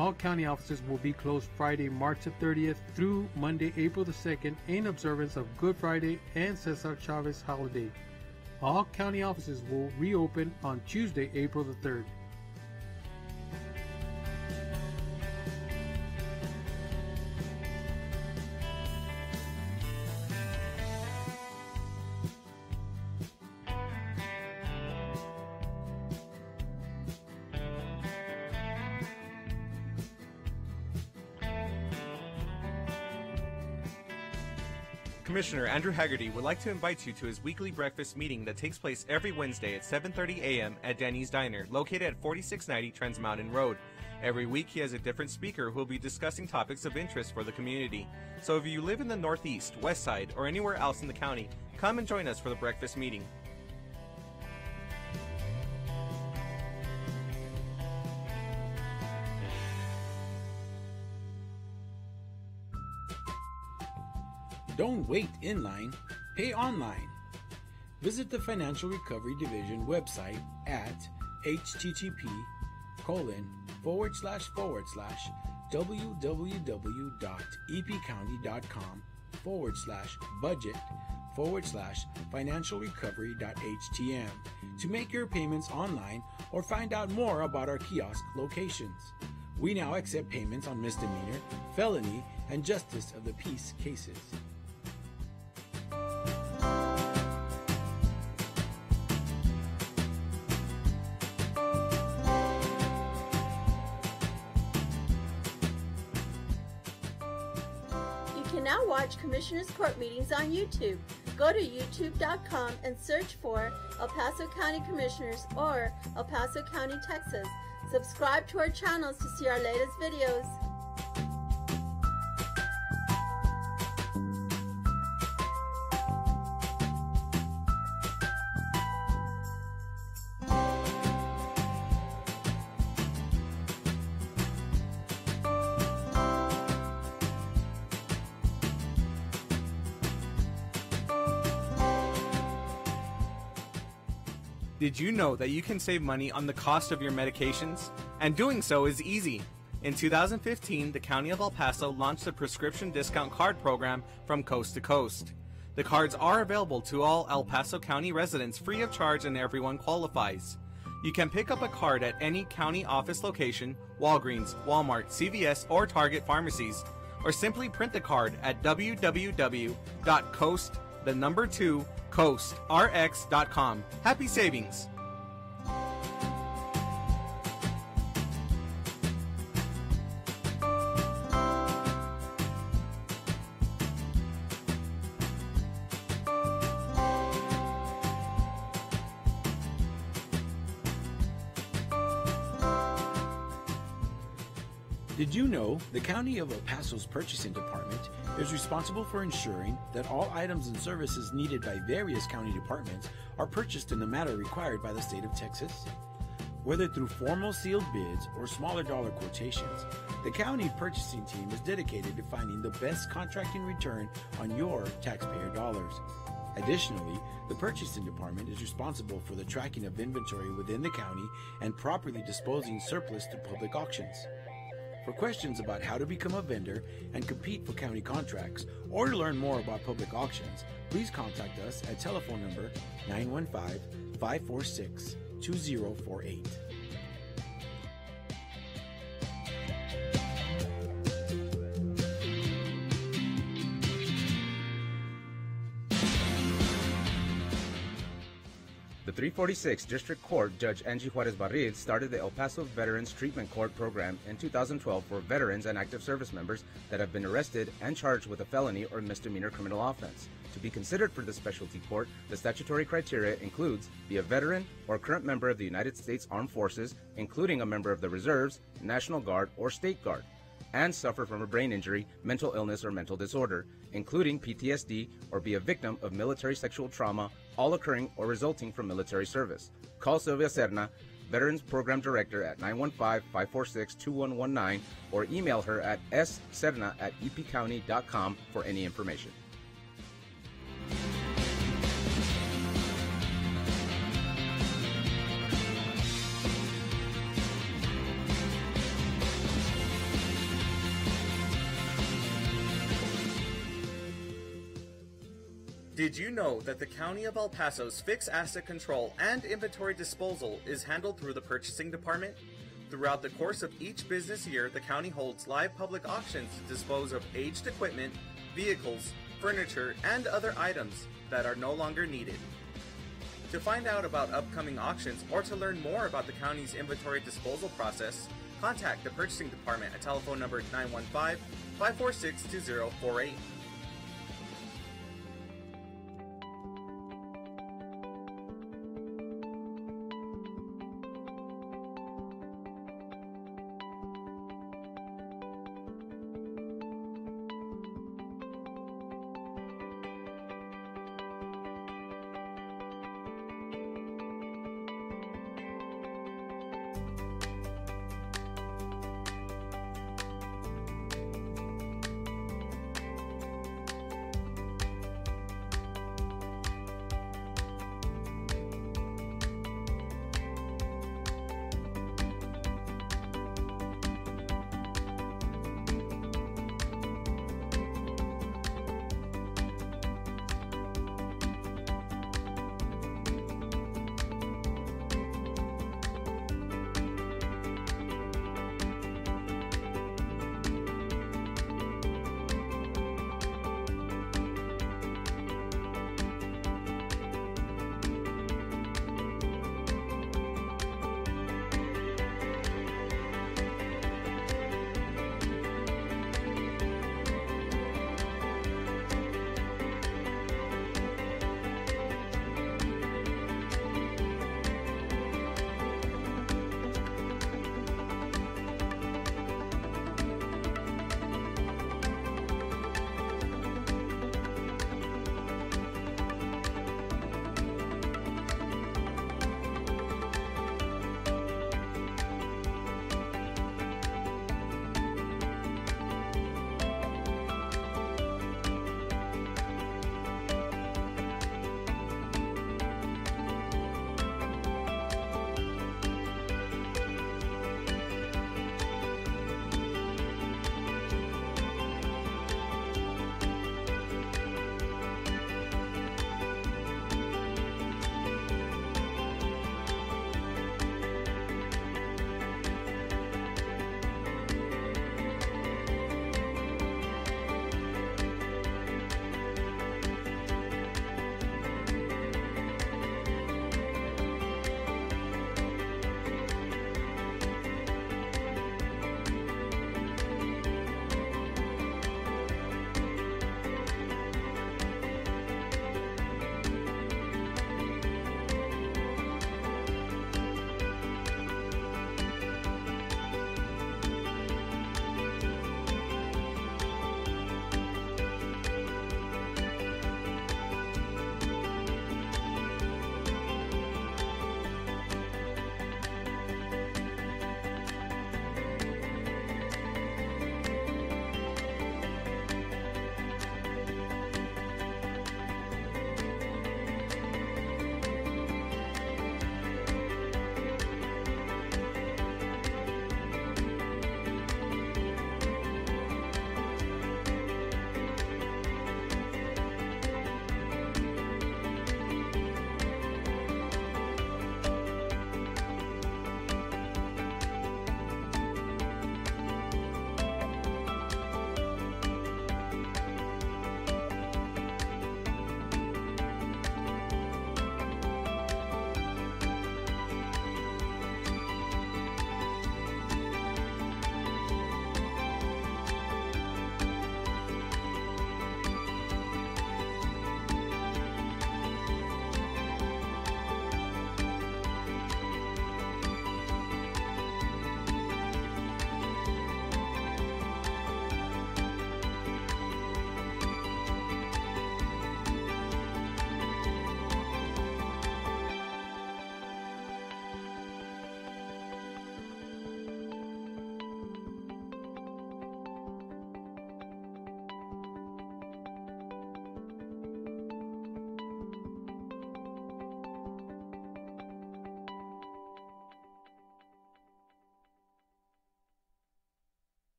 All county offices will be closed Friday, March the 30th through Monday, April the 2nd in observance of Good Friday and Cesar Chavez holiday. All county offices will reopen on Tuesday, April the 3rd. Commissioner Andrew Haggerty would like to invite you to his weekly breakfast meeting that takes place every Wednesday at 7:30 a.m. at Danny's Diner, located at 4690 Trans Mountain Road. Every week he has a different speaker who will be discussing topics of interest for the community. So if you live in the Northeast, West Side, or anywhere else in the county, come and join us for the breakfast meeting. Don't wait in line, pay online. Visit the Financial Recovery Division website at http://www.epcounty.com/budget/financialrecovery.htm to make your payments online or find out more about our kiosk locations. We now accept payments on misdemeanor, felony, and justice of the peace cases. You can now watch Commissioners Court meetings on YouTube. Go to youtube.com and search for El Paso County Commissioners or El Paso County, Texas. Subscribe to our channels to see our latest videos. Did you know that you can save money on the cost of your medications? And doing so is easy. In 2015, the County of El Paso launched a prescription discount card program from coast to coast. The cards are available to all El Paso County residents free of charge and everyone qualifies. You can pick up a card at any county office location, Walgreens, Walmart, CVS, or Target pharmacies, or simply print the card at www.coastrx.com. Happy savings! Did you know the County of El Paso's Purchasing Department is responsible for ensuring that all items and services needed by various county departments are purchased in the manner required by the state of Texas? Whether through formal sealed bids or smaller dollar quotations, the county purchasing team is dedicated to finding the best contracting return on your taxpayer dollars. Additionally, the Purchasing Department is responsible for the tracking of inventory within the county and properly disposing surplus to public auctions. For questions about how to become a vendor and compete for county contracts, or to learn more about public auctions, please contact us at telephone number 915-546-2048. The 346 District Court Judge Angie Juarez Barril started the El Paso Veterans Treatment Court program in 2012 for veterans and active service members that have been arrested and charged with a felony or misdemeanor criminal offense. To be considered for this specialty court, the statutory criteria includes be a veteran or current member of the United States Armed Forces, including a member of the Reserves, National Guard, or State Guard, and suffer from a brain injury, mental illness, or mental disorder, including PTSD, or be a victim of military sexual trauma, all occurring or resulting from military service. Call Sylvia Serna, Veterans Program Director, at 915-546-2119, or email her at sserna@epcounty.com for any information. Did you know that the County of El Paso's fixed asset control and inventory disposal is handled through the purchasing department? Throughout the course of each business year, the county holds live public auctions to dispose of aged equipment, vehicles, furniture, and other items that are no longer needed. To find out about upcoming auctions or to learn more about the county's inventory disposal process, contact the purchasing department at telephone number 915-546-2048.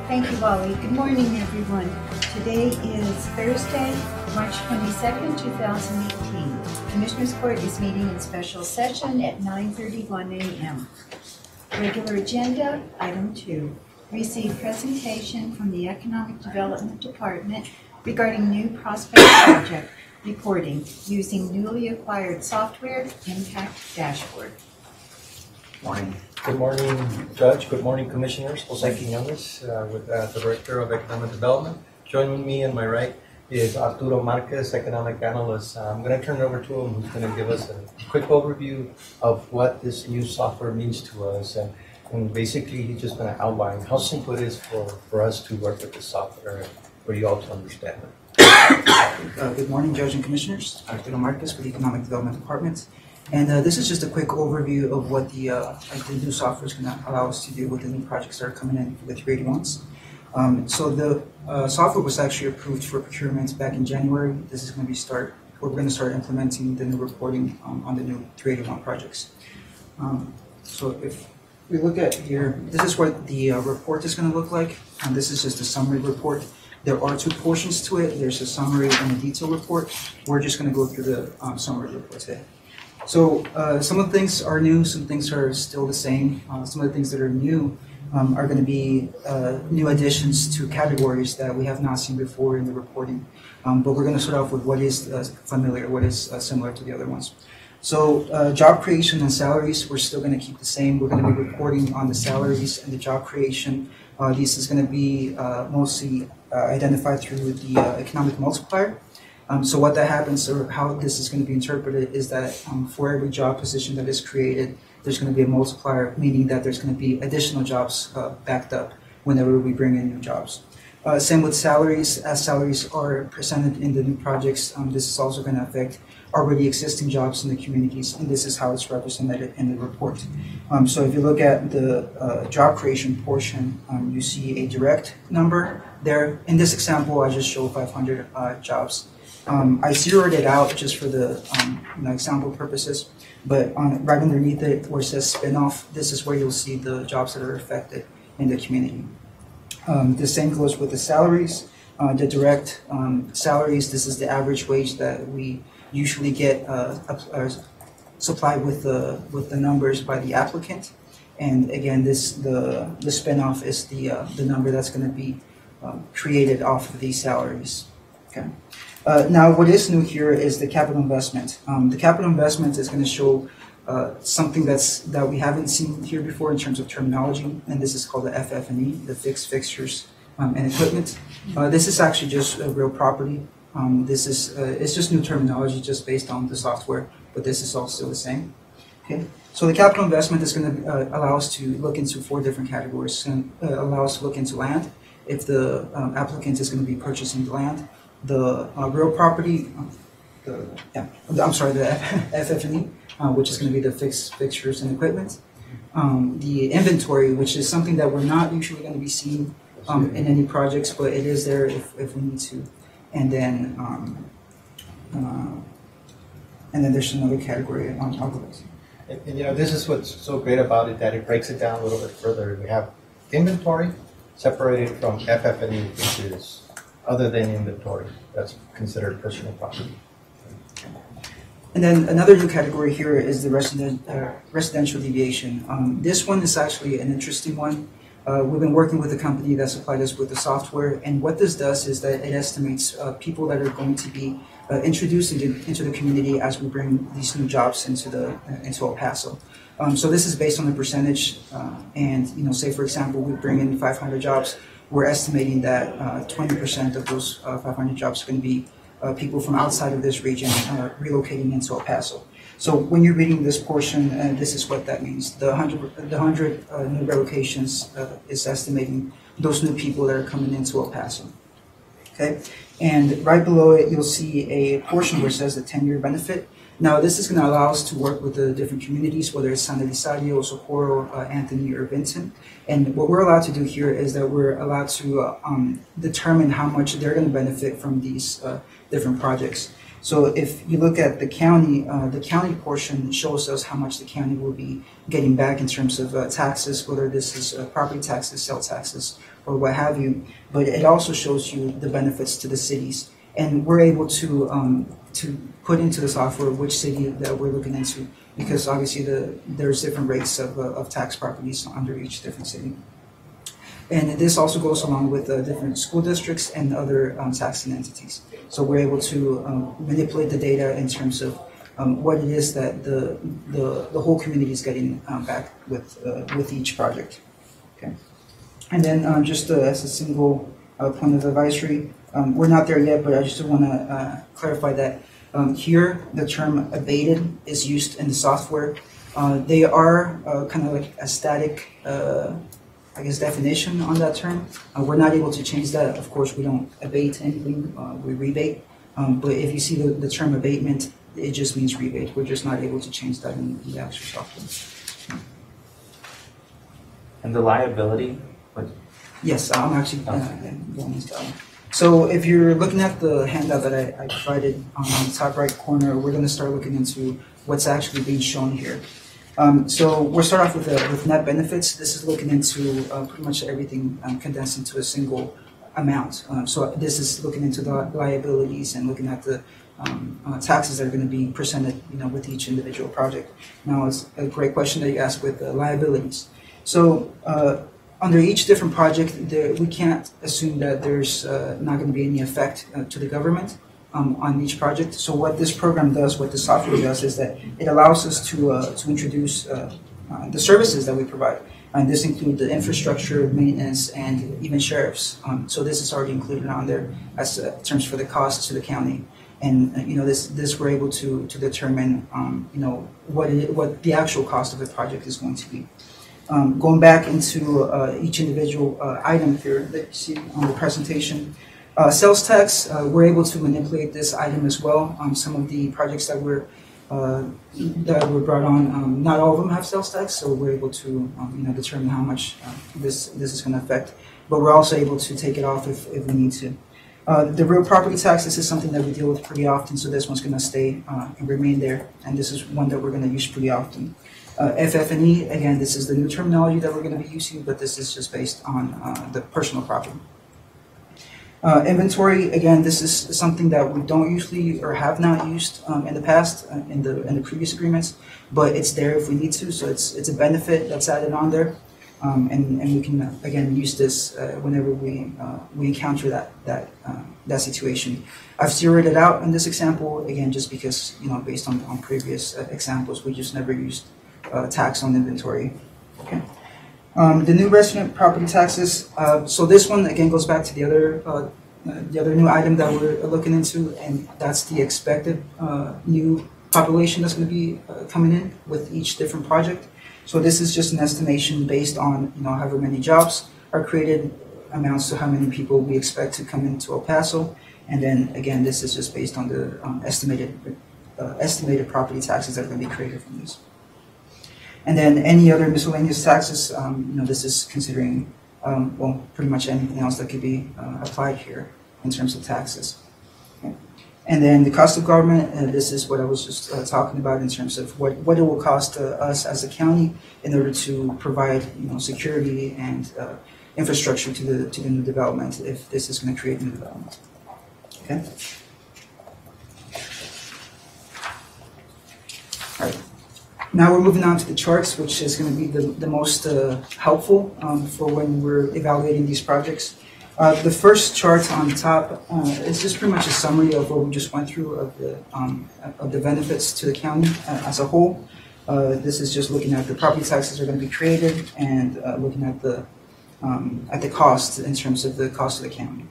Thank you, Wally. Good morning, everyone. Today is Thursday, March 22nd, 2018. Commissioners Court is meeting in special session at 9:31 a.m. Regular agenda, item 2. Receive presentation from the Economic Development Department regarding new prospect project reporting using newly acquired software, Impact Dashboard. Morning. Good morning, Judge. Good morning, Commissioners. Jose Quiñones, with the Director of Economic Development. Joining me on my right is Arturo Marquez, Economic Analyst. I'm going to turn it over to him, who's going to give us a quick overview of what this new software means to us. And basically, he's just going to outline how simple it is for us to work with this software and for you all to understand it. Good morning, Judge and Commissioners. Arturo Marquez with the Economic Development Department. And this is just a quick overview of what the new software is going to allow us to do with the new projects that are coming in with 381s. So the software was actually approved for procurement back in January. This is going to be we're going to start implementing the new reporting on the new 381 projects. So if we look at here, this is what the report is going to look like. This is just a summary report. There are two portions to it. There's a summary and a detailed report. We're just going to go through the summary report today. So some of the things are new, some things are still the same. Some of the things that are new are going to be new additions to categories that we have not seen before in the reporting. But we're going to start off with what is familiar, what is similar to the other ones. So job creation and salaries, we're still going to keep the same. We're going to be reporting on the salaries and the job creation. This is going to be mostly identified through the economic multiplier. So what that happens, or how this is going to be interpreted, is that for every job position that is created, there's going to be a multiplier, meaning that there's going to be additional jobs backed up whenever we bring in new jobs. Same with salaries. As salaries are presented in the new projects, this is also going to affect already existing jobs in the communities, and this is how it's represented in the report. So if you look at the job creation portion, you see a direct number there. In this example, I just show 500 jobs. I zeroed it out just for the example purposes, but right underneath it where it says spin-off, this is where you'll see the jobs that are affected in the community. The same goes with the salaries. The direct salaries, this is the average wage that we usually get supplied with the numbers by the applicant. And again, the spin-off is the number that's going to be created off of these salaries. Okay. Now, what is new here is the capital investment. The capital investment is going to show something that we haven't seen here before in terms of terminology, and this is called the FF&E, the fixed fixtures and equipment. This is actually just real property. It's just new terminology just based on the software, but this is all still the same. Okay. So the capital investment is going to allow us to look into 4 different categories. And allow us to look into land, if the applicant is going to be purchasing the land. The real property, the FF&E, which is going to be the fixed fixtures and equipment. The inventory, which is something that we're not usually going to be seeing in any projects, but it is there if we need to. And then there's another category on top of it. And this is what's so great about it, that it breaks it down a little bit further. We have inventory separated from FF&E, which is other than inventory, that's considered personal property. And then another new category here is the residential deviation. This one is actually an interesting one. We've been working with a company that supplied us with the software, and what this does is that it estimates people that are going to be introduced into the community as we bring these new jobs into El Paso. So this is based on the percentage, and say for example we bring in 500 jobs. We're estimating that 20% of those 500 jobs are going to be people from outside of this region relocating into El Paso. So when you're reading this portion, this is what that means. The 100 new relocations is estimating those new people that are coming into El Paso. Okay, and right below it, you'll see a portion where it says the 10-year benefit. Now, this is going to allow us to work with the different communities, whether it's San Elizario, Socorro, Anthony, or Vincent. And what we're allowed to do here is that we're allowed to determine how much they're going to benefit from these different projects. So if you look at the county portion shows us how much the county will be getting back in terms of taxes, whether this is property taxes, sales taxes, or what have you. But it also shows you the benefits to the cities, and we're able to put into the software which city that we're looking into, because obviously there's different rates of tax properties under each different city. And this also goes along with different school districts and other taxing entities. So we're able to manipulate the data in terms of what it is that the whole community is getting back with each project. Okay. And then just as a single point of advisory, we're not there yet, but I just want to clarify that here the term abated is used in the software. They are kind of like a static I guess, definition on that term. We're not able to change that. Of course, we don't abate anything, we rebate. But if you see the term abatement, it just means rebate. We're just not able to change that in the actual software. And the liability? Yes, I'm actually going into that one. So if you're looking at the handout that I provided on the top right corner, we're going to start looking into what's actually being shown here. So we'll start off with net benefits. This is looking into pretty much everything condensed into a single amount. So this is looking into the liabilities and looking at the taxes that are going to be presented, with each individual project. Now, it's a great question that you asked with liabilities. So under each different project, we can't assume that there's not going to be any effect to the government. On each project. So what this program does, what the software does, is that it allows us to introduce the services that we provide. And this includes the infrastructure, maintenance, and even sheriffs. So this is already included on there as terms for the costs to the county. And this we're able to determine what the actual cost of the project is going to be. Going back into each individual item here that you see on the presentation. Sales tax, we're able to manipulate this item as well. Some of the projects that were brought on, not all of them have sales tax, so we're able to determine how much this is going to affect. But we're also able to take it off if we need to. The real property tax, this is something that we deal with pretty often, so this one's going to stay and remain there, and this is one that we're going to use pretty often. FF&E, again, this is the new terminology that we're going to be using, but this is just based on the personal property. Inventory, again, this is something that we don't usually or have not used in the past in the previous agreements, but it's there if we need to. So it's a benefit that's added on there, and we can again use this whenever we encounter that situation. I've zeroed it out in this example again just because based on previous examples we just never used tax on inventory. Okay. The new resident property taxes. So this one again goes back to the other new item that we're looking into, and that's the expected new population that's going to be coming in with each different project. So this is just an estimation based on however many jobs are created, amounts to how many people we expect to come into El Paso, and then again this is just based on the estimated property taxes that are going to be created from this. And then any other miscellaneous taxes, this is considering, pretty much anything else that could be applied here in terms of taxes. Okay. And then the cost of government, this is what I was just talking about in terms of what it will cost us as a county in order to provide, security and infrastructure to the new development if this is going to create new development. Okay. All right. Now we're moving on to the charts, which is going to be the most helpful for when we're evaluating these projects. The first chart on top is just pretty much a summary of what we just went through of the benefits to the county as a whole. This is just looking at the property taxes that are going to be created and looking at the cost in terms of the cost of the county.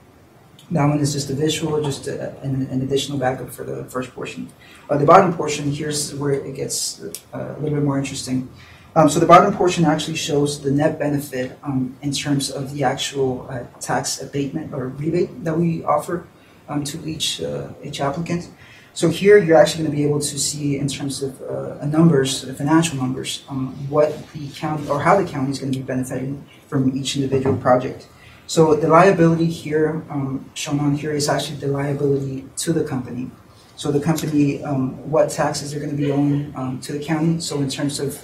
That one is just a visual, just an additional backup for the first portion. The bottom portion, here's where it gets a little bit more interesting. So the bottom portion actually shows the net benefit in terms of the actual tax abatement or rebate that we offer to each applicant. So here you're actually going to be able to see in terms of numbers, financial numbers, what the county or how the county is going to be benefiting from each individual project. So the liability here, shown on here, is actually the liability to the company. So the company, what taxes they're going to be owing to the county. So in terms of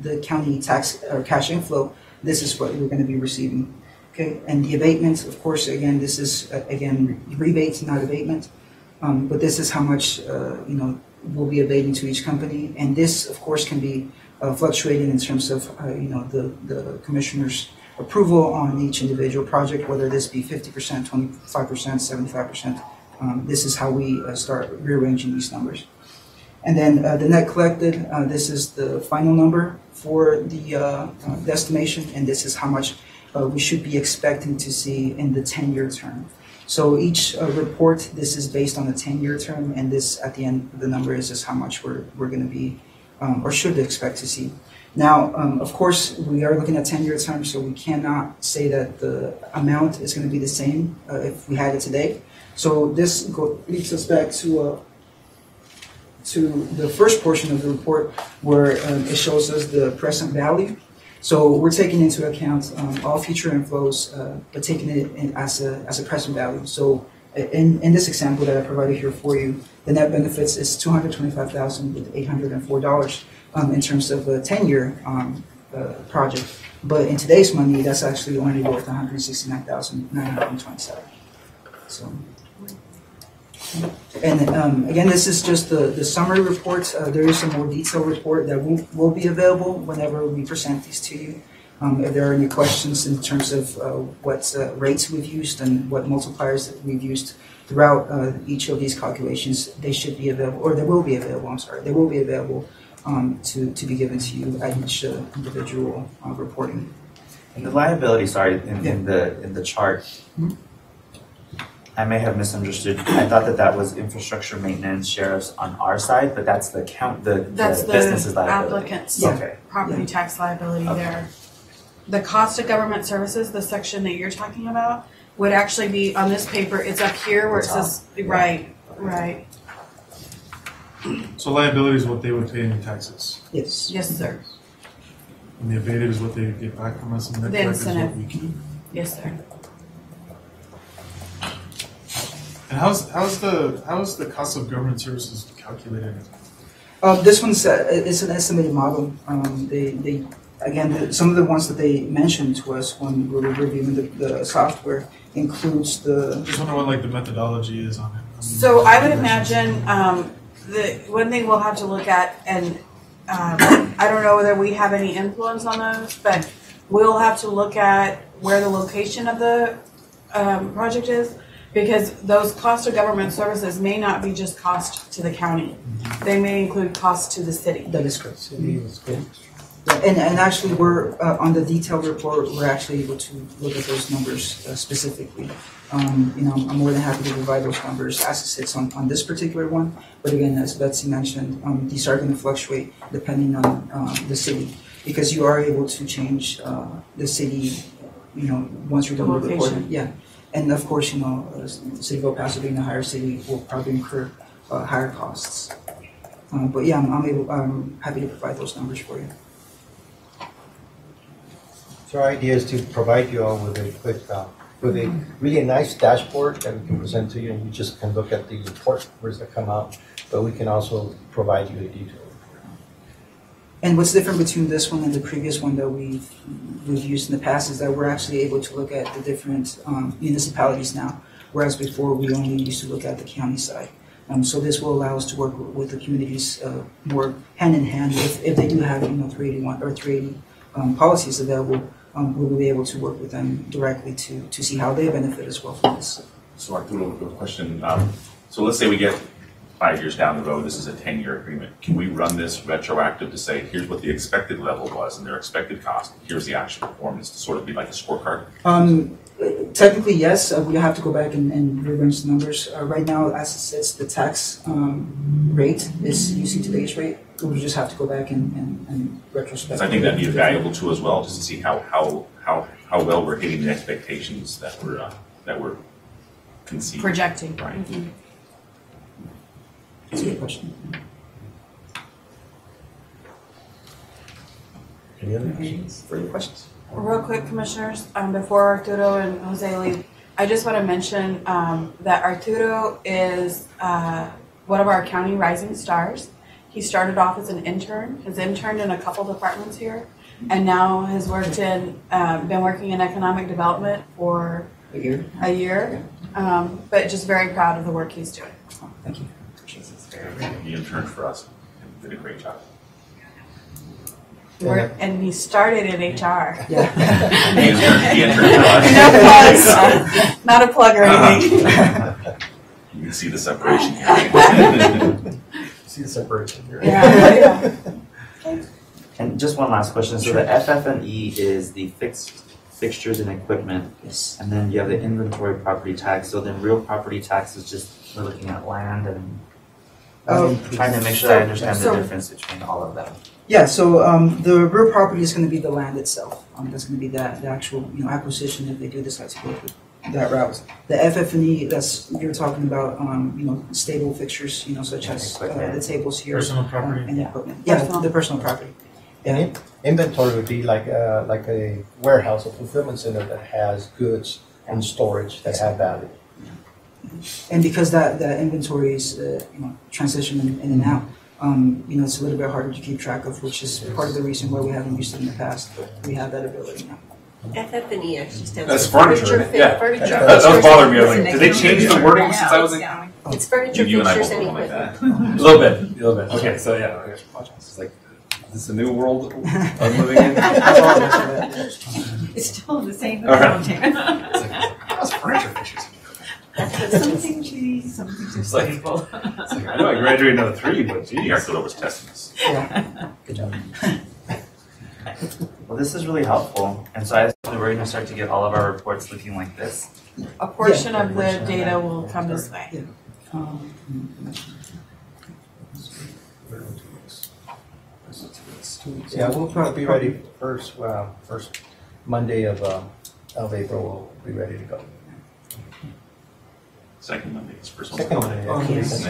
the county tax or cash inflow, this is what we're going to be receiving. Okay, and the abatement, of course, again, this is again rebates, not abatement. But this is how much will be abating to each company, and this, of course, can be fluctuating in terms of the commissioner's approval on each individual project, whether this be 50%, 25%, 75%. This is how we start rearranging these numbers. And then the net collected, this is the final number for the estimation, and this is how much we should be expecting to see in the 10-year term. So each report, this is based on a 10-year term, and this at the end, the number is just how much we're going to be or should expect to see. Now, of course, we are looking at 10-year terms, so we cannot say that the amount is going to be the same if we had it today. So this leads us back to the first portion of the report where it shows us the present value. So we're taking into account all future inflows, but taking it as a present value. So in this example that I provided here for you, the net benefits is $225,804 in terms of a 10-year project. But in today's money, that's actually only worth $169,927. So. And again, this is just the summary report. There is a more detailed report that will be available whenever we present these to you. If there are any questions in terms of what rates we've used and what multipliers that we've used throughout each of these calculations, they should be available, or they will be available, I'm sorry, they will be available to be given to you at each individual reporting. And the liability, sorry, in the chart, I may have misunderstood. I thought that was infrastructure maintenance, sheriff's on our side, but that's the business's liability. Applicant's property tax liability there. The cost of government services, the section that you're talking about, would actually be on this paper. It's up here where it says, right. So liability is what they would pay in taxes. Yes. Yes, sir. And the abated is what they get back from us, and The incentive. Yes, sir. And how's the cost of government services calculated? This one's it's an estimated model. They again, some of the ones that they mentioned to us when we were reviewing the software includes the. I just wonder what like the methodology is on it. So I would imagine the one thing we'll have to look at, and I don't know whether we have any influence on those, but we'll have to look at where the location of the project is. Because those cost of government services may not be just cost to the county. They may include cost to the city. That is correct. And actually, we're on the detailed report. We're actually able to look at those numbers specifically. I'm more than happy to provide those numbers as it sits on this particular one. But again, as Betsy mentioned, these are going to fluctuate depending on the city, because you are able to change the city. Once you're done with the reporting. Yeah. And of course, the city of El Paso being a higher city will probably incur higher costs. But yeah, I'm happy to provide those numbers for you. So our idea is to provide you all with a really nice dashboard that we can present to you, and you just can look at the report numbers that come out, but we can also provide you a detail. And what's different between this one and the previous one that we've used in the past is that we're actually able to look at the different municipalities now, whereas before we only used to look at the county side. So this will allow us to work with the communities more hand in hand. If they do have 381 or 380 policies available, we'll be able to work with them directly to see how they benefit as well from this. So Arturo, a question. So let's say we get 5 years down the road, this is a 10-year agreement. Can we run this retroactive to say, here's what the expected level was and their expected cost, here's the actual performance, to sort of be like a scorecard? Technically, yes. We have to go back and rearrange the numbers. Right now, as it sits, the tax rate is using today's rate. We just have to go back and retrospect. I think that'd be a valuable tool as well, just to see how well we're hitting the expectations that we're conceiving. Projecting. Right. Mm-hmm. That's a good question. Any other questions? Further questions? Real quick, commissioners, before Arturo and Jose leave, I just want to mention that Arturo is one of our county rising stars. He started off as an intern, has interned in a couple departments here, and now has worked in, been working in economic development for a year. But just very proud of the work he's doing. Thank you. He interned for us and did a great job. And he started in HR. Yeah. He interned for us. No plugs. Not a plug or anything. You can see the separation here. See the separation here. Yeah. And just one last question. So the FF&E is the fixtures and equipment. Yes. And then you have the inventory property tax. So then real property tax is just, we're looking at land and trying to make sure I understand the difference between all of them. Yeah, so the real property is going to be the land itself. That's going to be the actual acquisition if they do decide to go through that route. The FF&E, that's you're talking about stable fixtures, such as the tables here, Personal property. and equipment. Yeah, the personal property. And inventory would be like a warehouse, a fulfillment center that has goods and storage that have value. And because that inventory is transitioning in and out, it's a little bit harder to keep track of, which is part of the reason why we haven't used it in the past, but we have that ability now. FF&E actually stands That's for furniture. Yeah. Furniture. That was bothering me. I was like, did they change the wording since I was in? It's furniture, You and I fixtures, both and went like equipment. that. A little bit. Okay, so yeah, it's like, is this a new world I'm living in? It's still the same. All right. How's furniture fixtures? Something cheesy, something just stable. I know I graduated another 3, but geez. Arturo was testing us. Yeah. Good job. Well, this is really helpful. And so I assume we're going to start to get all of our reports looking like this. A portion of the data will come this way. Yeah, we'll probably be ready first Monday of April. We'll be ready to go. Second Monday is first Second Monday. Monday. Yes.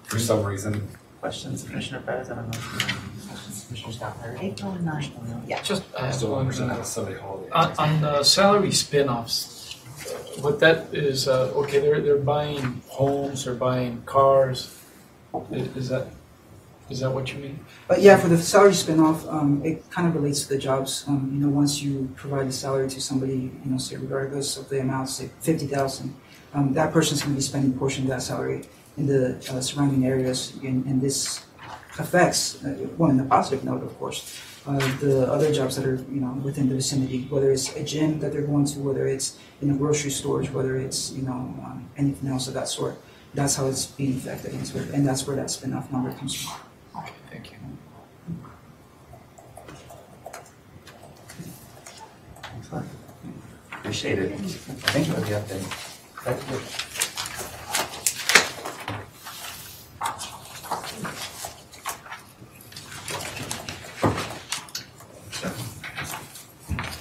For some reason. Questions, Commissioner Perez? I don't know. Commissioner Stafford? April 9th. Yeah. Just I still don't understand how Sunday holiday. on the salary spin-offs, what that is, okay, they're buying homes, they're buying cars. Is that what you mean? But yeah, for the salary spinoff, it kind of relates to the jobs. Once you provide a salary to somebody, say regardless of the amount, say 50,000, that person's going to be spending a portion of that salary in the surrounding areas, and this affects, in a positive note, of course, the other jobs that are within the vicinity, whether it's a gym that they're going to, whether it's in the grocery stores, whether it's anything else of that sort. That's how it's being affected, and that's where that spinoff number comes from. Okay, thank you. Appreciate it. Thank you for the update. Thank you.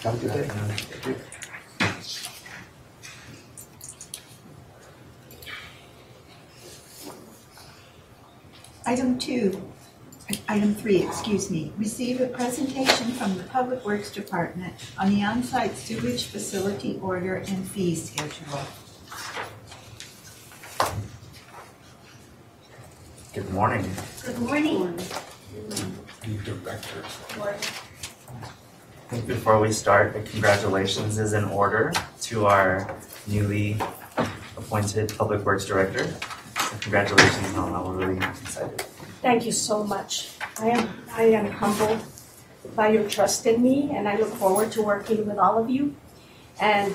Have a good day. Item 3, receive a presentation from the Public Works Department on the on-site sewage facility order and fee schedule. Good morning. Good morning. Before we start, the congratulations is in order to our newly appointed Public Works Director. So congratulations, Mama. We're really excited. Thank you so much. I am humbled by your trust in me, and I look forward to working with all of you and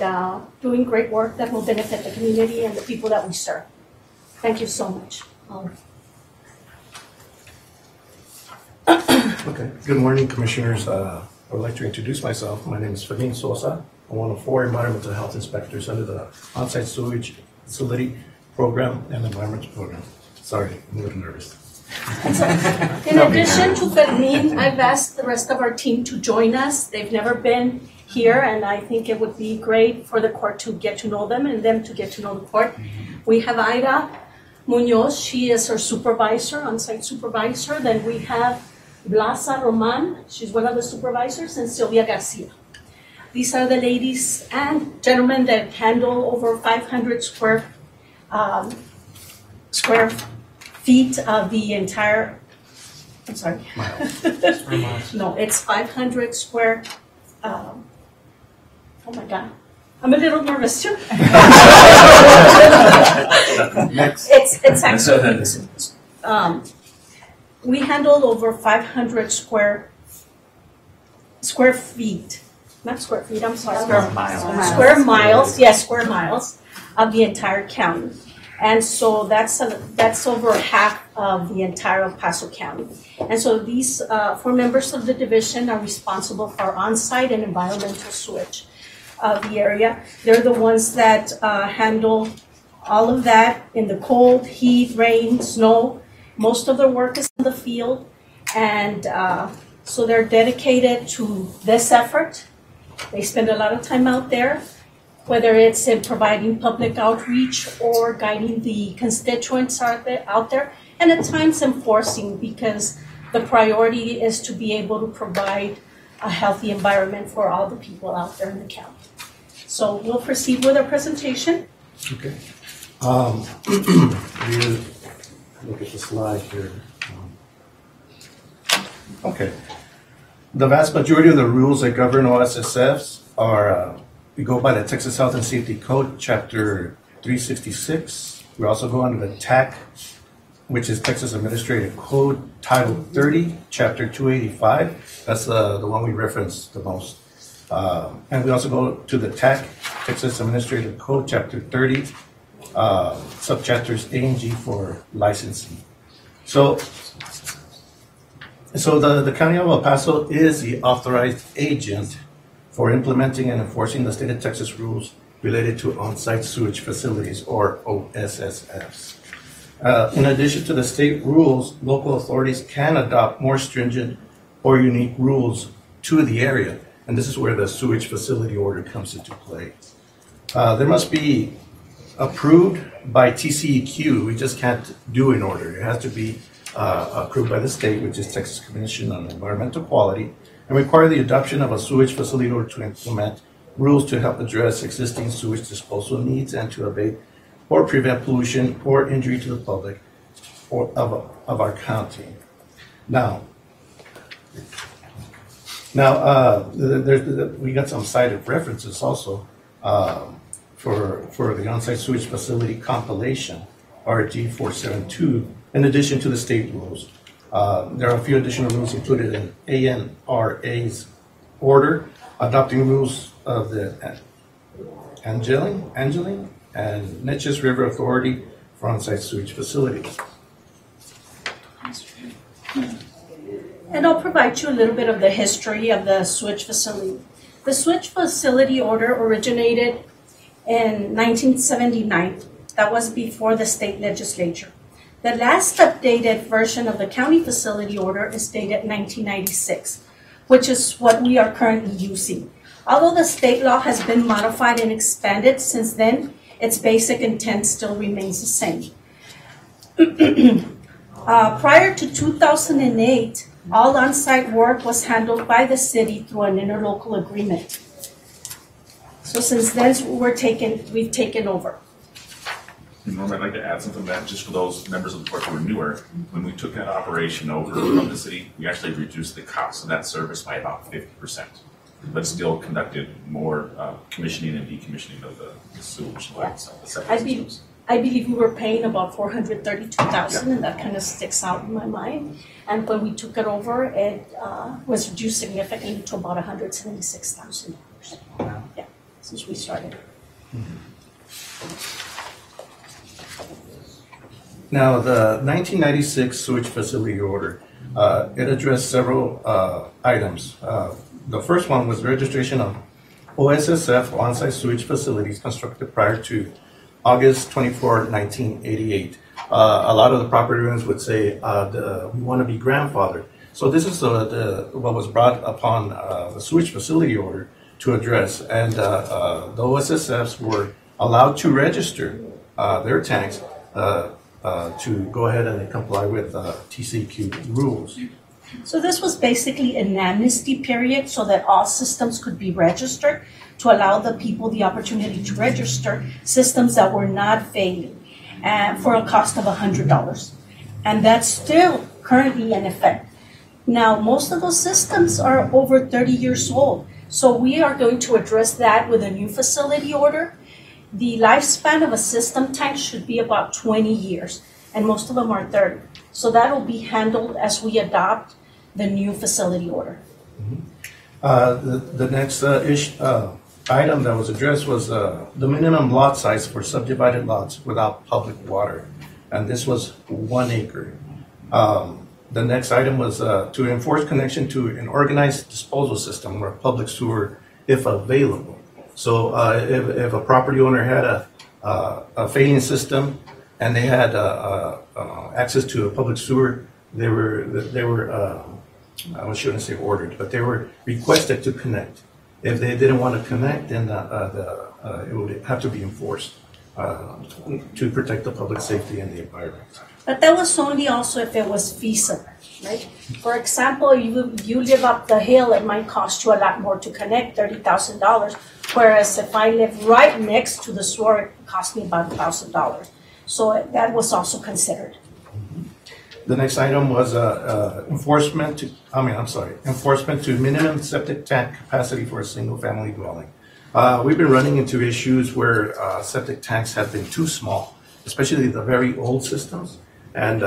doing great work that will benefit the community and the people that we serve. Thank you so much. Okay. Good morning, Commissioners. I would like to introduce myself. My name is Ferdinand Sosa. I'm one of 4 environmental health inspectors under the on-site sewage facility program and environmental program. Sorry, I'm a little nervous. In addition to Fermin, I've asked the rest of our team to join us. They've never been here, and I think it would be great for the court to get to know them and them to get to know the court. We have Ida Munoz. She is our supervisor, on-site supervisor. Then we have Blasa Roman. She's one of the supervisors, and Sylvia Garcia. These are the ladies and gentlemen that handle over 500 square feet of the entire, I'm sorry. Miles. No, it's 500 square, oh my God. I'm a little nervous too. Next. It's actually, we handle over 500 square feet, not square feet, I'm sorry. Square miles. Square miles, yes, square miles of the entire county. And so that's over half of the entire El Paso County. And so these 4 members of the division are responsible for on-site and environmental sewage of the area. They're the ones that handle all of that in the cold, heat, rain, snow. Most of their work is in the field. And so they're dedicated to this effort. They spend a lot of time out there, whether it's in providing public outreach or guiding the constituents out there, and at times enforcing, because the priority is to be able to provide a healthy environment for all the people out there in the county. So we'll proceed with our presentation. Okay. We look at the slide here. Okay. The vast majority of the rules that govern OSSFs are, we go by the Texas Health and Safety Code, Chapter 366. We also go under the TAC, which is Texas Administrative Code, Title 30, Chapter 285. That's the one we reference the most. And we also go to the TAC, Texas Administrative Code, Chapter 30, subchapters A and G for licensing. So the County of El Paso is the authorized agent for implementing and enforcing the state of Texas rules related to on-site sewage facilities, or OSSFs. In addition to the state rules, local authorities can adopt more stringent or unique rules to the area, and this is where the sewage facility order comes into play. There must be approved by TCEQ. We just can't do an order. It has to be approved by the state, which is Texas Commission on Environmental Quality, and require the adoption of a sewage facility order to implement rules to help address existing sewage disposal needs and to abate or prevent pollution or injury to the public or of our county. Now, we got some cited references also for the on-site sewage facility compilation, RG 472, in addition to the state rules. There are a few additional rules included in ANRA's order, adopting rules of the Angeline and Neches River Authority for on-site sewage facilities. And I'll provide you a little bit of the history of the sewage facility. The sewage facility order originated in 1979. That was before the state legislature. The last updated version of the county facility order is dated 1996, which is what we are currently using. Although the state law has been modified and expanded since then, its basic intent still remains the same. Prior to 2008, all on-site work was handled by the city through an interlocal agreement. So since then, we've taken over. Norm, I'd like to add something to that, just for those members of the court who are newer. When we took that operation over from the city, we actually reduced the cost of that service by about 50%, but still conducted more commissioning and decommissioning of the sewage lines. I believe we were paying about $432,000, and that kind of sticks out in my mind. And when we took it over, it was reduced significantly to about $176,000. Yeah, since we started. Now, the 1996 sewage facility order, it addressed several items. The first one was registration of OSSF, on-site sewage facilities constructed prior to August 24, 1988. A lot of the property owners would say we want to be grandfathered. So this is what was brought upon the sewage facility order to address. And the OSSFs were allowed to register their tanks to go ahead and comply with TCEQ rules. So this was basically an amnesty period so that all systems could be registered, to allow the people the opportunity to register systems that were not failing, for a cost of $100. And that's still currently in effect. Now, most of those systems are over 30 years old. So we are going to address that with a new facility order. The lifespan of a system tank should be about 20 years, and most of them are 30. So that will be handled as we adopt the new facility order. The next item that was addressed was the minimum lot size for subdivided lots without public water, and this was 1 acre. The next item was to enforce connection to an organized disposal system or public sewer if available. So if a property owner had a failing system and they had access to a public sewer, they were I shouldn't say ordered, but they were requested to connect. If they didn't want to connect, then it would have to be enforced to protect the public safety and the environment. But that was only also if it was feasible, right? For example, you live up the hill, it might cost you a lot more to connect, $30,000. Whereas if I live right next to the sewer, it cost me about $1,000. So that was also considered. The next item was enforcement to minimum septic tank capacity for a single-family dwelling. We've been running into issues where septic tanks have been too small, especially the very old systems, and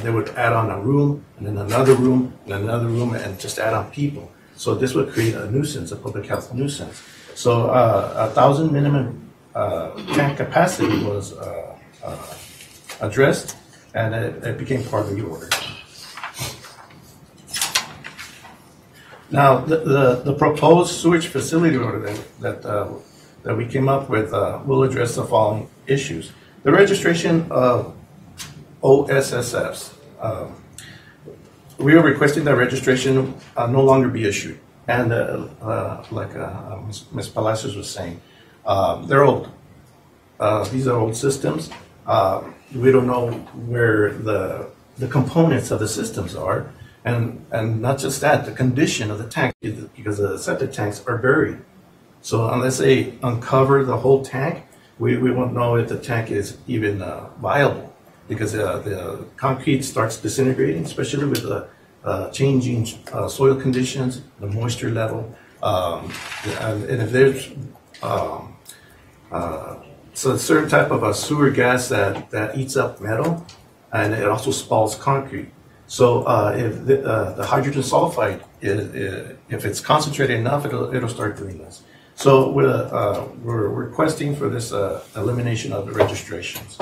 they would add on a room, and then another room, and another room, and just add on people. So this would create a nuisance, a public health nuisance. So 1,000 minimum tank capacity was addressed, and it became part of the order. Now, the proposed sewage facility order that we came up with will address the following issues. The registration of OSSFs. We are requesting that registration no longer be issued. And like Ms. Palacios was saying, they're old. These are old systems. We don't know where the components of the systems are, and not just that, the condition of the tank, because the septic tanks are buried. So unless they uncover the whole tank, we won't know if the tank is even viable, because the concrete starts disintegrating, especially with the changing soil conditions, the moisture level, and if there's so a certain type of a sewer gas that eats up metal, and it also spalls concrete. So if the hydrogen sulfide, if it's concentrated enough, it'll start doing this. So we're requesting for this elimination of the registrations.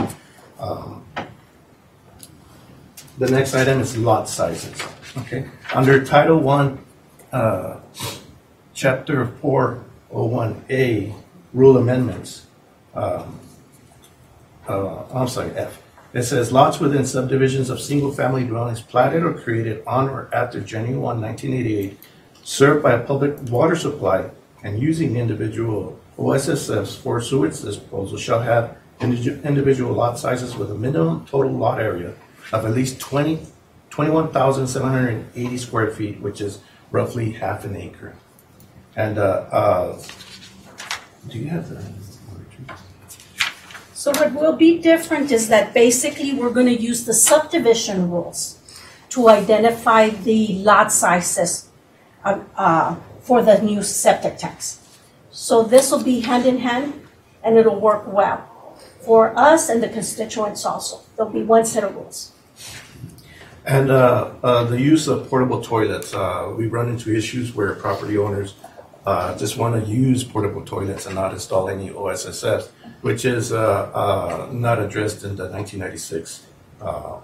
The next item is lot sizes. Okay, under Title I, Chapter 401A, Rule Amendments. I'm sorry, F. It says lots within subdivisions of single-family dwellings platted or created on or after January 1, 1988, served by a public water supply and using individual OSSFs for sewage disposal shall have individual lot sizes with a minimum total lot area of at least 21,780 square feet, which is roughly half an acre. And do you have that? So what will be different is that basically we're going to use the subdivision rules to identify the lot sizes for the new septic tanks. So this will be hand in hand, and it'll work well for us and the constituents also. There'll be one set of rules. And the use of portable toilets. We run into issues where property owners just want to use portable toilets and not install any OSSFs, which is not addressed in the 1996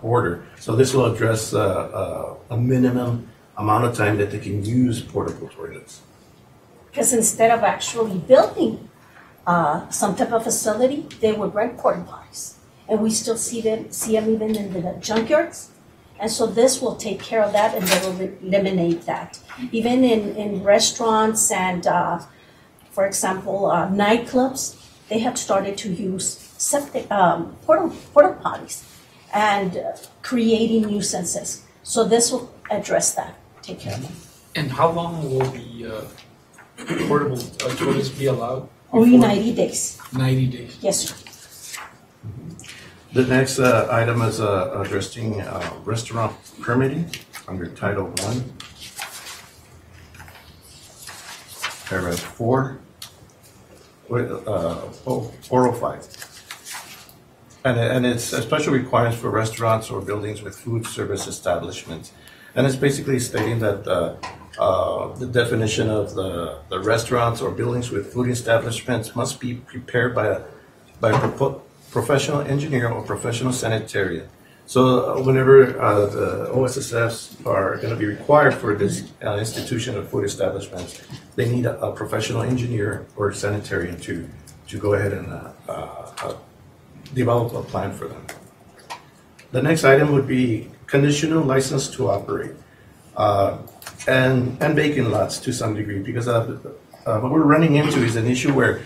order. So this will address a minimum amount of time that they can use portable toilets. Because instead of actually building some type of facility, they would rent porta potties. And we still see them even in the junkyards. And so this will take care of that, and they will eliminate that. Even in restaurants and, for example, nightclubs, they have started to use septic porta potties and creating nuisances. So this will address that, take care of it. And how long will the portable toilets be allowed? Only 90 days. 90 days. Yes, sir. The next item is addressing restaurant permitting under Title I, paragraph 405. And it's a special requirements for restaurants or buildings with food service establishments. And it's basically stating that the definition of the restaurants or buildings with food establishments must be prepared by a professional engineer or professional sanitarian. So whenever the OSSFs are going to be required for this institution of food establishments, they need a professional engineer or sanitarian to go ahead and develop a plan for them. The next item would be conditional license to operate and vacant lots to some degree, because what we're running into is an issue where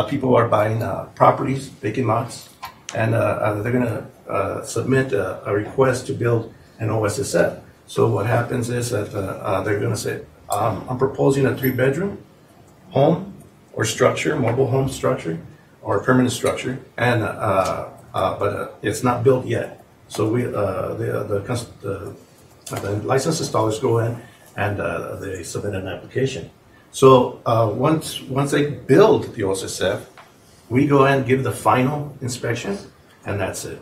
people are buying properties, vacant lots, and they're going to submit a request to build an OSSF. So what happens is that they're going to say, I'm proposing a 3-bedroom home or structure, mobile home structure, or permanent structure, and but it's not built yet. So we the licensed installers go in and they submit an application. So once they build the OSSF, we go and give the final inspection, and that's it.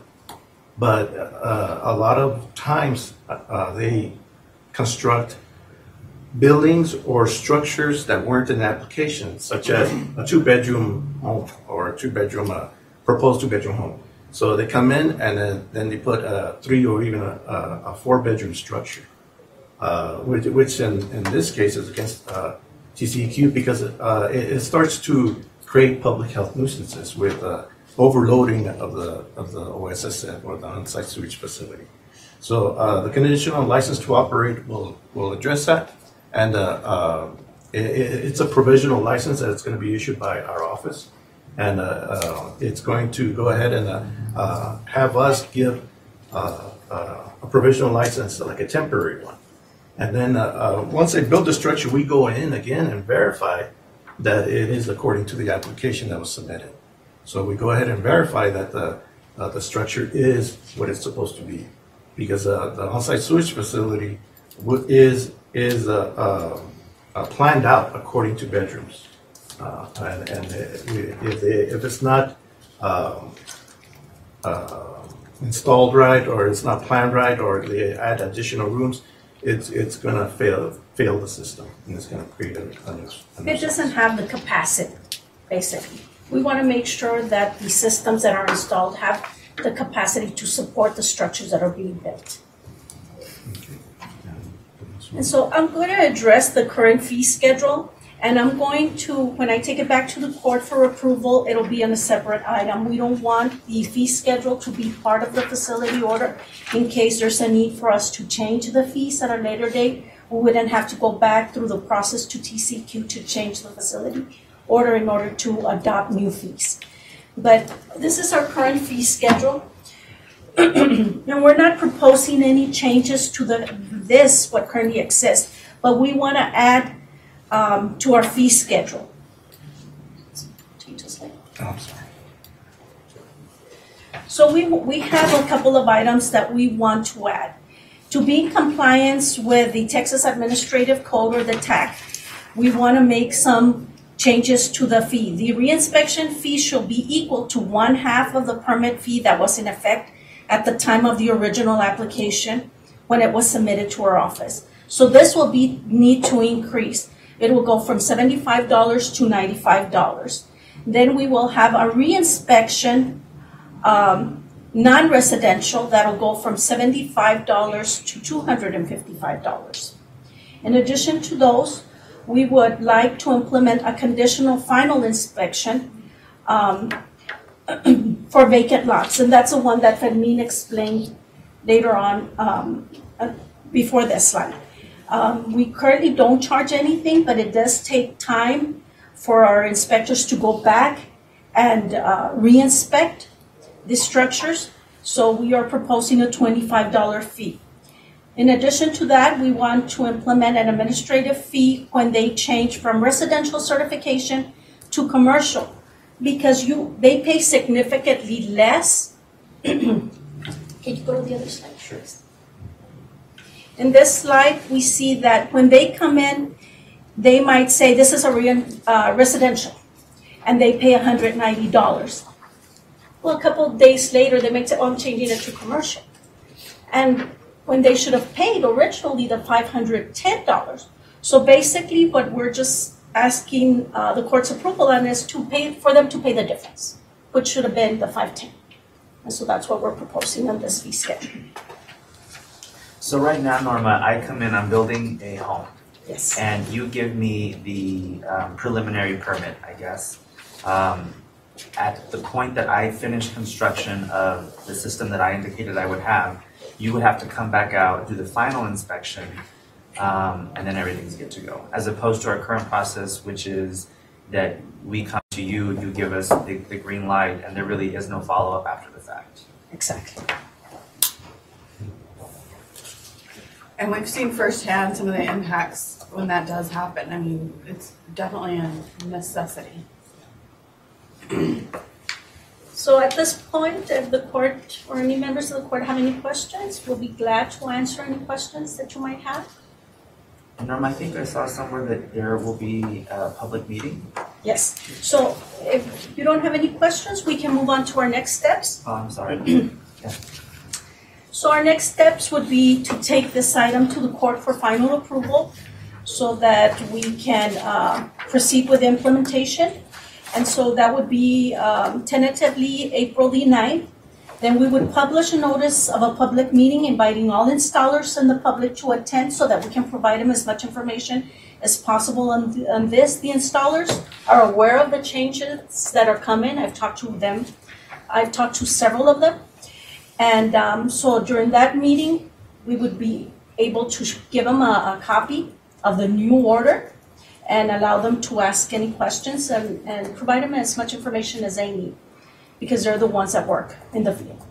But a lot of times they construct buildings or structures that weren't in the application, such as a 2-bedroom home or a proposed 2-bedroom home. So they come in and then they put a 3 or even a 4-bedroom structure, which in this case is against TCEQ, because it starts to create public health nuisances with overloading of the OSSF or the on-site sewage facility. So the conditional license to operate will address that, and it's a provisional license that it's going to be issued by our office, and it's going to go ahead and have us give a provisional license, like a temporary one. And then once they build the structure, we go in again and verify that it is according to the application that was submitted. So we go ahead and verify that the structure is what it's supposed to be, because the on-site sewage facility is planned out according to bedrooms, and if it's not installed right, or it's not planned right, or they add additional rooms, it's going to fail the system, and it's going to create a It doesn't have the capacity, basically. We want to make sure that the systems that are installed have the capacity to support the structures that are being built. And so I'm going to address the current fee schedule, and I'm going to, when I take it back to the court for approval, it'll be on a separate item. We don't want the fee schedule to be part of the facility order in case there's a need for us to change the fees at a later date. We wouldn't have to go back through the process to TCQ to change the facility order in order to adopt new fees. But this is our current fee schedule. And we're not proposing any changes to what currently exists, but we want to add to our fee schedule. I'm sorry. So we have a couple of items that we want to add. To be in compliance with the Texas Administrative Code, or the TAC, we want to make some changes to the fee. The reinspection fee shall be equal to 1/2 of the permit fee that was in effect at the time of the original application when it was submitted to our office. So this will need to increase. It will go from $75 to $95. Then we will have a reinspection non-residential that'll go from $75 to $255. In addition to those, we would like to implement a conditional final inspection for vacant lots, and that's the one that Fermin explained later on before this slide. We currently don't charge anything, but it does take time for our inspectors to go back and re-inspect the structures, so we are proposing a $25 fee. In addition to that, we want to implement an administrative fee when they change from residential certification to commercial, because they pay significantly less Can you go to the other slide? Sure. In this slide, we see that when they come in, they might say this is a residential, and they pay $190. Well, a couple of days later, they might say, oh, I'm changing it to commercial. And when they should have paid originally the $510. So basically what we're just asking the court's approval on is for them to pay the difference, which should have been the $510. And so that's what we're proposing on this fee schedule. So right now, Norma, I come in, I'm building a home. Yes. And you give me the preliminary permit, I guess. At the point that I finish construction of the system that I indicated I would have, you would have to come back out, do the final inspection, and then everything's good to go. As opposed to our current process, which is that we come to you, you give us the green light, and there really is no follow-up after the fact. Exactly. And we've seen firsthand some of the impacts when that does happen. I mean, it's definitely a necessity. So at this point, if the court or any members of the court have any questions, we'll be glad to answer any questions that you might have. Norma, I think I saw somewhere that there will be a public meeting. Yes. So if you don't have any questions, we can move on to our next steps. Oh, I'm sorry. Yeah. So our next steps would be to take this item to the court for final approval so that we can proceed with implementation. And so that would be tentatively April the 9th. Then we would publish a notice of a public meeting inviting all installers and the public to attend so that we can provide them as much information as possible on this. The installers are aware of the changes that are coming. I've talked to them. I've talked to several of them. And so during that meeting, we would be able to give them a copy of the new order and allow them to ask any questions and provide them as much information as they need because they're the ones that work in the field.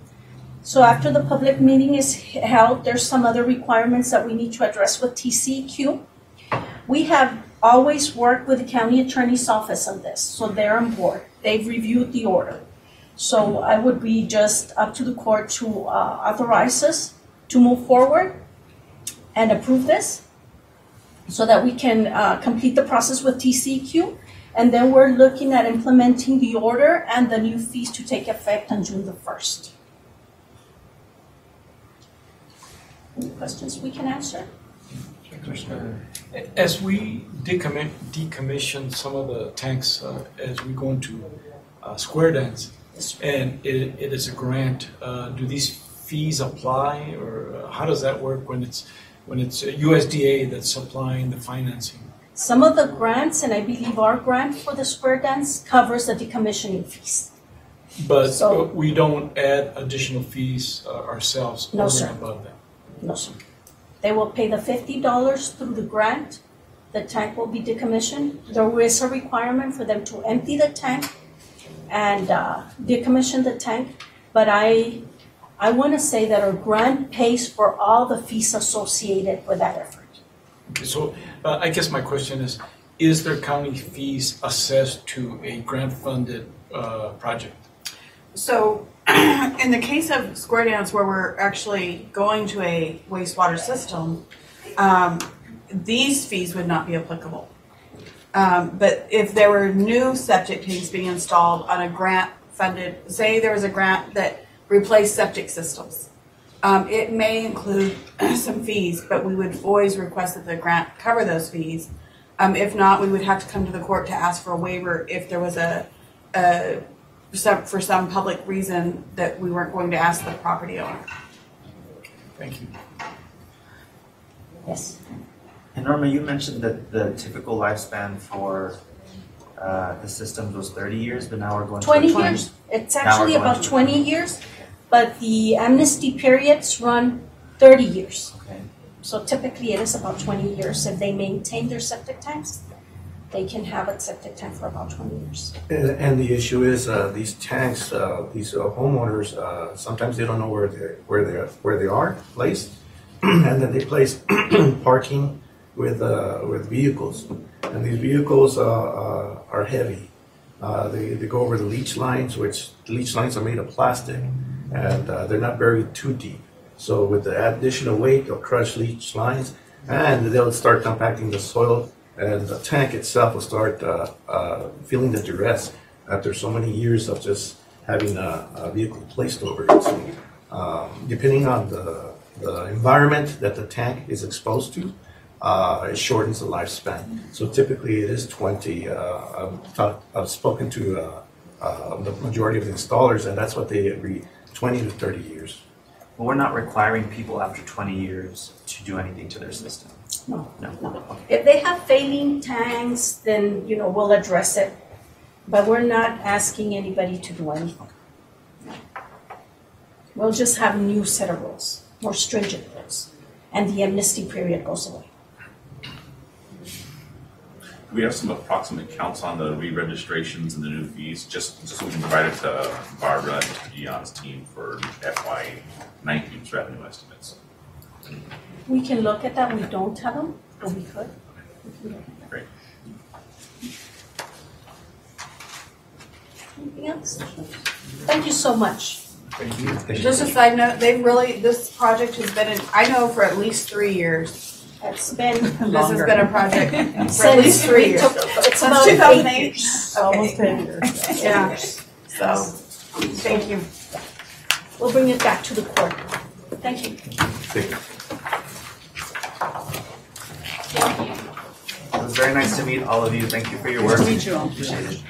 So after the public meeting is held, there's some other requirements that we need to address with TCEQ. We have always worked with the county attorney's office on this, so they're on board. They've reviewed the order. So I would be just up to the court to authorize us to move forward and approve this so that we can complete the process with TCEQ. And then we're looking at implementing the order and the new fees to take effect on June the 1st. Any questions we can answer? As we decommission some of the tanks as we go into Square Dance, and it is a grant, do these fees apply, or how does that work when it's USDA that's supplying the financing? Some of the grants, and I believe our grant for the Square Dance covers the decommissioning fees. But so, we don't add additional fees ourselves no, over sir. and above that? No, sir. They will pay the $50 through the grant. The tank will be decommissioned. There is a requirement for them to empty the tank and decommission the tank. But I want to say that our grant pays for all the fees associated with that effort. Okay, so I guess my question is there county fees assessed to a grant-funded project? So in the case of Square Dance, where we're actually going to a wastewater system, these fees would not be applicable. But if there were new septic tanks being installed on a grant-funded, say there was a grant that replaced septic systems, it may include some fees, but we would always request that the grant cover those fees. If not, we would have to come to the court to ask for a waiver if there was for some public reason that we weren't going to ask the property owner. Thank you. Yes. And Norma, you mentioned that the typical lifespan for the systems was 30 years, but now we're going 20 to 20 years. It's actually about 20 years, but the amnesty periods run 30 years. Okay. So typically it is about 20 years. If they maintain their septic tanks, they can have a septic tank for about 20 years. And the issue is these tanks, these homeowners, sometimes they don't know where they are placed, and then they place parking with vehicles, and these vehicles are heavy. They go over the leach lines, which the leach lines are made of plastic, and they're not buried too deep. So with the additional weight, they'll crush leach lines, and they'll start compacting the soil, and the tank itself will start feeling the duress after so many years of just having a vehicle placed over it. So, depending on the environment that the tank is exposed to, it shortens the lifespan. So typically it is 20. I've spoken to the majority of the installers, and that's what they agree, 20 to 30 years. But we're not requiring people after 20 years to do anything to their system. No. No. If they have failing tanks, then, we'll address it. But we're not asking anybody to do anything. We'll just have a new set of rules, more stringent rules, and the amnesty period goes away. We have some approximate counts on the re-registrations and the new fees, just so we can provide it to Barbara and Mr. Gion's team for FY19's revenue estimates. We can look at that. We don't have them, but we could. Great. Anything else? Thank you so much. Thank you. Just a side note, this project has been I know for at least 3 years. It's been This has been a project for at least Since 3 years. it's Since about 2008. 8 years. Almost 10 years. Yeah. So, thank you. We'll bring it back to the court. Thank you. Thank you. It was very nice to meet all of you. Thank you for your work. Nice to meet you all. Appreciate it.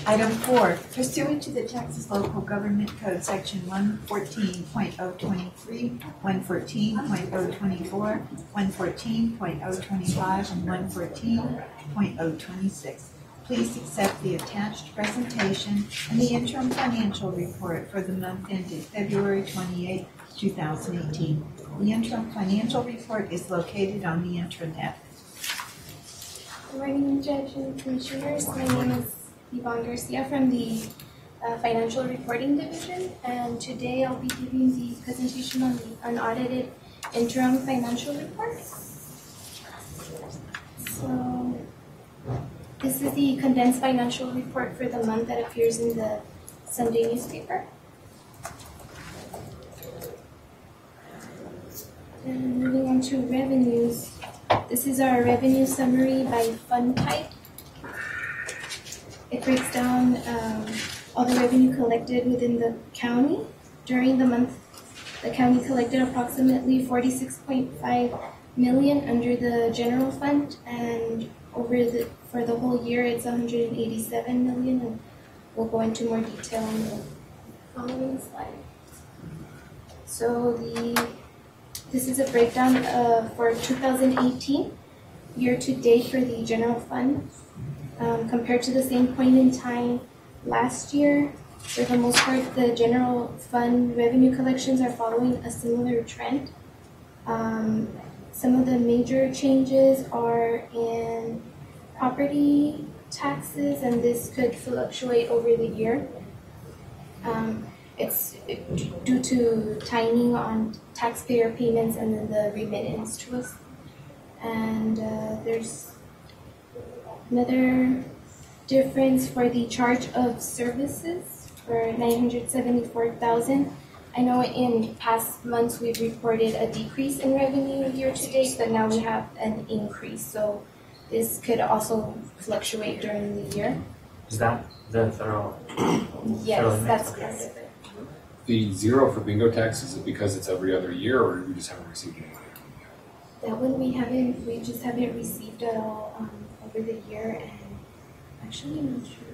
Item 4, pursuant to the Texas Local Government Code Section 114.023, 114.024, 114.025, and 114.026. Please accept the attached presentation and the interim financial report for the month ended February 28, 2018. The interim financial report is located on the intranet. Good morning, Judge and Commissioners. My name is Yvonne Garcia from the Financial Reporting Division, and today I'll be giving the presentation on the unaudited interim financial report. So, this is the condensed financial report for the month that appears in the Sunday newspaper. And moving on to revenues, this is our revenue summary by fund type. It breaks down all the revenue collected within the county. During the month, the county collected approximately $46.5 million under the general fund, and for the whole year, it's $187 million, and we'll go into more detail on the following slide. So this is a breakdown for 2018 year to date for the general fund. Compared to the same point in time last year, for the most part, the general fund revenue collections are following a similar trend. Some of the major changes are in property taxes, and this could fluctuate over the year. It's due to timing on taxpayer payments and then the remittance to us. And there's another difference for the charge of services for $974,000. I know in past months we've reported a decrease in revenue year to date, but now we have an increase. So this could also fluctuate during the year. Is that the federal? Yes, that's part of it. The zero for bingo tax, is it because it's every other year, or we just haven't received any? That one we just haven't received at all over the year, and actually I'm not sure.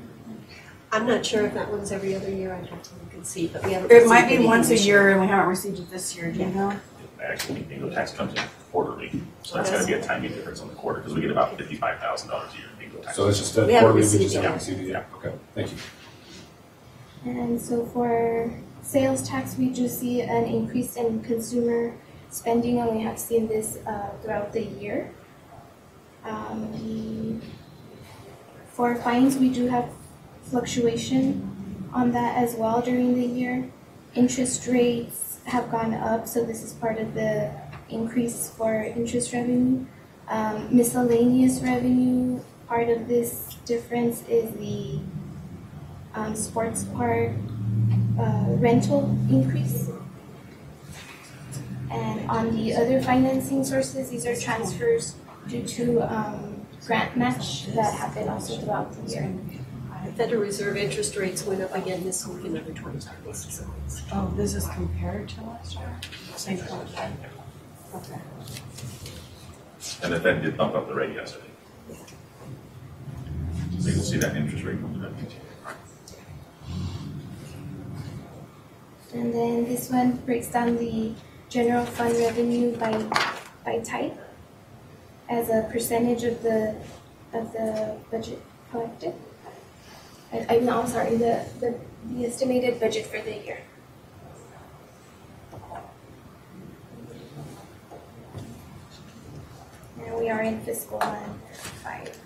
I'm not sure if that one's every other year. I'd have to look and see, but we haven't. It might be once a year, and we haven't received it this year. Do you know? Actually, bingo tax comes in quarterly, so that's going to be a timing difference on the quarter because we get about $55,000 a year in bingo tax. So it's just a quarterly, we just haven't received it yet. Okay, thank you. And so for sales tax, we just see an increase in consumer spending, and we have seen this throughout the year. For fines, we do have fluctuation on that as well during the year. Interest rates have gone up, so this is part of the increase for interest revenue. Miscellaneous revenue part of this difference is the sports park rental increase. And on the other financing sources, these are transfers due to grant match that happen also throughout the year. The Federal Reserve interest rates went up again this week, another 25 basis points. Oh, this is compared to last year? Same point. Okay. And the Fed did bump up the rate yesterday. So you'll see that interest rate moving up. And then this one breaks down the general fund revenue by type as a percentage of the budget collected. I'm sorry, the estimated budget for the year. Now we are in fiscal 5.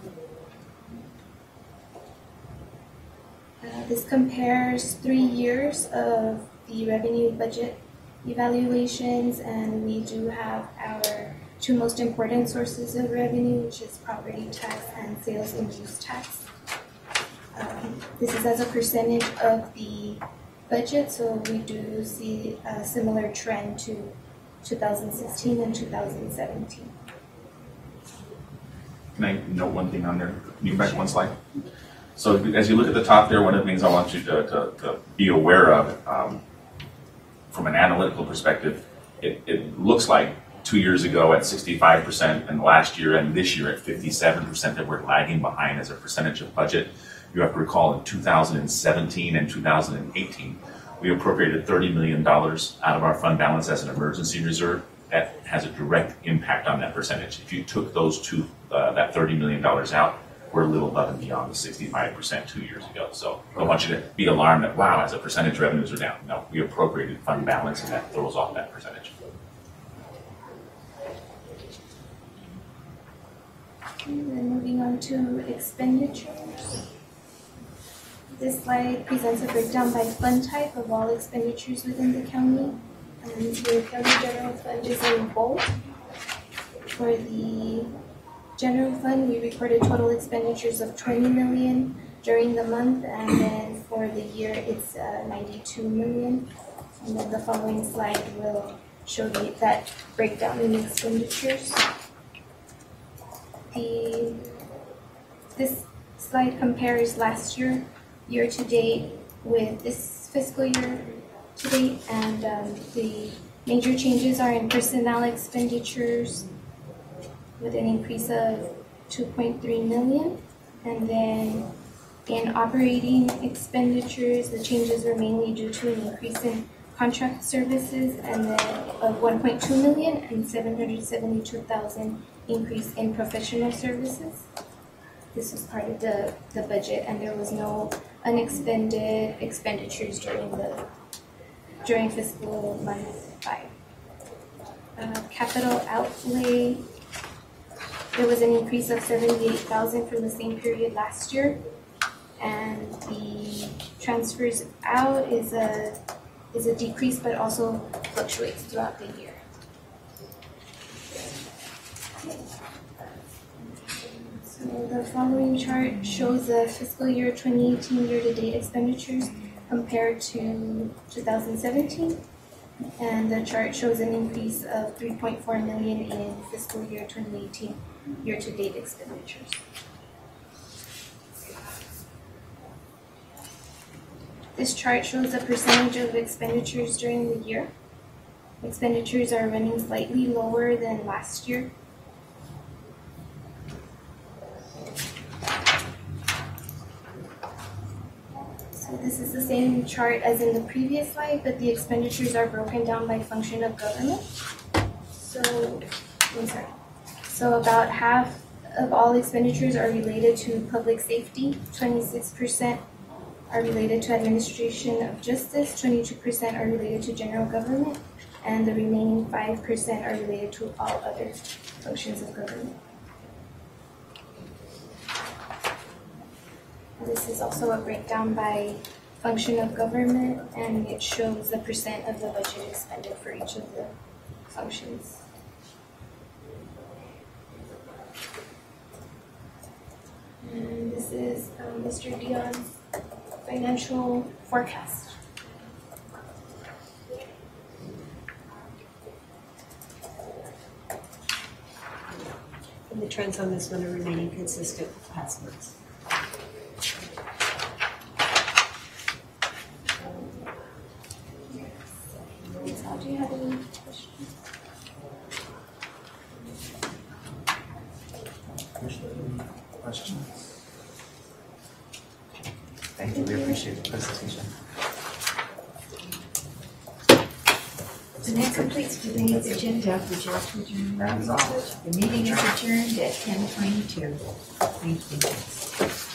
This compares 3 years of the revenue budget evaluations, and we do have our 2 most important sources of revenue, which is property tax and sales and use tax. This is as a percentage of the budget, so we do see a similar trend to 2016 and 2017. Can I note one thing on there? Can you back one slide? So as you look at the top there, one of the things I want you to be aware of from an analytical perspective, it looks like 2 years ago at 65% and last year and this year at 57% that we're lagging behind as a percentage of budget. You have to recall in 2017 and 2018, we appropriated $30 million out of our fund balance as an emergency reserve. That has a direct impact on that percentage. If you took those that $30 million out, we're a little above and beyond the 65% 2 years ago. So I don't want you to be alarmed that, wow, as a percentage revenues are down. No, we appropriated fund balance and that throws off that percentage. And then moving on to expenditures. This slide presents a breakdown by fund type of all expenditures within the county. And the county general fund is in bold. For the general fund, we recorded total expenditures of $20 million during the month, and then for the year, it's $92 million. And then the following slide will show that breakdown in expenditures. This slide compares last year to date with this fiscal year to date, and the major changes are in personnel expenditures with an increase of $2.3 million, and then in operating expenditures, the changes were mainly due to an increase in contract services and then of $1.2 million and $772,000 increase in professional services. This was part of the budget, and there was no unexpended expenditures during fiscal month 5. Capital outlay, there was an increase of $78,000 from the same period last year, and the transfers out is a decrease, but also fluctuates throughout the year. So the following chart shows the fiscal year 2018 year-to-date expenditures compared to 2017, and the chart shows an increase of $3.4 million in fiscal year 2018 year-to-date expenditures. This chart shows the percentage of expenditures during the year. Expenditures are running slightly lower than last year. So this is the same chart as in the previous slide, but the expenditures are broken down by function of government. So about half of all expenditures are related to public safety, 26% are related to administration of justice, 22% are related to general government, and the remaining 5% are related to all other functions of government. This is also a breakdown by function of government, and it shows the percent of the budget expended for each of the functions. Mr. Dion's financial forecast. And the trends on this one are remaining consistent with past months. Do you have any questions? Questions? Thank you, we appreciate the presentation. And that completes today's agenda. Would you like to adjourn? That is all. The meeting is adjourned at 10:22. Thank you.